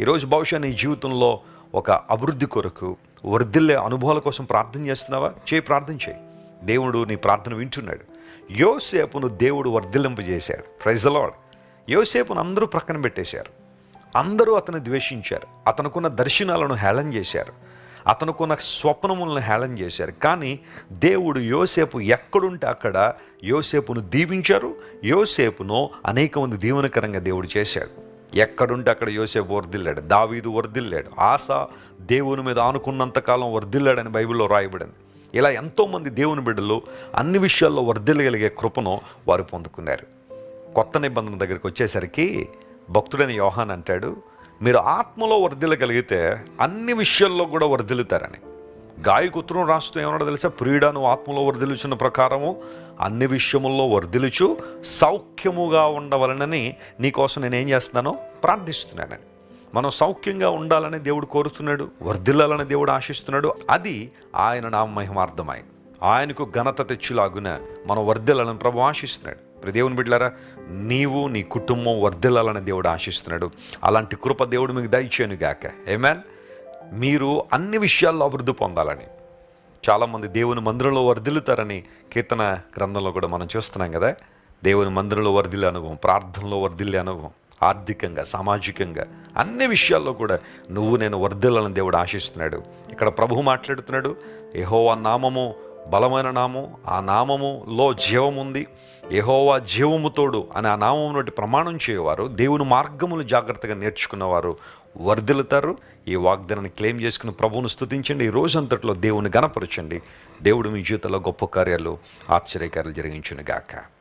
ఈరోజు బహుశా నీ జీవితంలో ఒక అభివృద్ధి కొరకు వర్ధిల్లే అనుభవాల కోసం ప్రార్థన చేస్తున్నావా? ప్రార్థన చేయి. దేవుడు నీ ప్రార్థన వింటున్నాడు. యోసేపును దేవుడు వర్ధిల్లింపజేశాడు. Praise the lord. యోసేపును అందరూ ప్రక్కన పెట్టేశారు. అందరూ అతను ద్వేషించారు. అతనుకున్న దర్శనాలను హేళన చేశారు. అతనుకున్న స్వప్నములను హేళన చేశారు. కానీ దేవుడు యోసేపు ఎక్కడుంటే అక్కడ యోసేపును దీవించారు. యోసేపును అనేక మంది దీవెనకరంగా దేవుడు చేశాడు. ఎక్కడుంటే అక్కడ యోసేపు వర్ధిల్లాడు. దావీదు వర్ధిల్లాడు. ఆస దేవుని మీద ఆనుకున్నంతకాలం వర్ధిల్లాడని బైబిల్లో రాయబడింది. ఇలా ఎంతోమంది దేవుని బిడ్డలు అన్ని విషయాల్లో వర్ధిల్లగలిగే కృపను వారు పొందుకున్నారు. కొత్త నిబంధన దగ్గరికి వచ్చేసరికి భక్తుడైన యోహాన్ అంటాడు, మీరు ఆత్మలో వర్ధిల్లగలిగితే అన్ని విషయాల్లో కూడా వర్ధిల్లుతారని. గాయకు ఉత్తరం రాస్తూ ఏమన్నా తెలుసా? ప్రియుడా, నువ్వు ఆత్మలో వర్ధిల్లుచున్న ప్రకారము అన్ని విషయముల్లో వర్ధిల్లుచు సౌఖ్యముగా ఉండవలనని నీకోసం నేనేం చేస్తున్నానో ప్రార్థిస్తున్నానని. మనం సౌఖ్యంగా ఉండాలని దేవుడు కోరుతున్నాడు, వర్ధిల్లాలని దేవుడు ఆశిస్తున్నాడు. అది ఆయన నామ మహిమార్థమై ఆయనకు ఘనత తెచ్చులాగున మనం వర్ధిల్లాలని ప్రభు ఆశిస్తున్నాడు. దేవుని బిడ్డలారా, నీవు నీ కుటుంబం వర్ధిల్లాలని దేవుడు ఆశిస్తున్నాడు. అలాంటి కృప దేవుడు మీకు దయచేయను గాక. ఆమేన్. మీరు అన్ని విషయాల్లో అభివృద్ధి పొందాలని. చాలామంది దేవుని మందిరంలో వర్ధిల్లుతారని కీర్తన గ్రంథంలో కూడా మనం చూస్తున్నాం కదా. దేవుని మందిరంలో వర్ధిల్లే అనుభవం, ప్రార్థనలో వర్ధిల్లే అనుభవం, ఆర్థికంగా, సామాజికంగా అన్ని విషయాల్లో కూడా నువ్వు నేను వర్ధిల్లాలని దేవుడు ఆశిస్తున్నాడు. ఇక్కడ ప్రభువు మాట్లాడుతున్నాడు, యెహోవా నామము బలమైన నామం, ఆ నామములో జీవముంది, యెహోవా జీవముతోడు అని ఆ నామం నుండి ప్రమాణం చేయవారు, దేవుని మార్గములు జాగ్రత్తగా నేర్చుకున్నవారు వర్ధిల్లుతారు. ఈ వాగ్దానాన్ని క్లెయిమ్ చేసుకుని ప్రభువును స్తుతించండి. ఈ రోజంతట్లో దేవుని గణపరచండి. దేవుడు మీ జీవితంలో గొప్ప కార్యాలు, ఆశ్చర్యకార్యాలు జరిగించును గాక.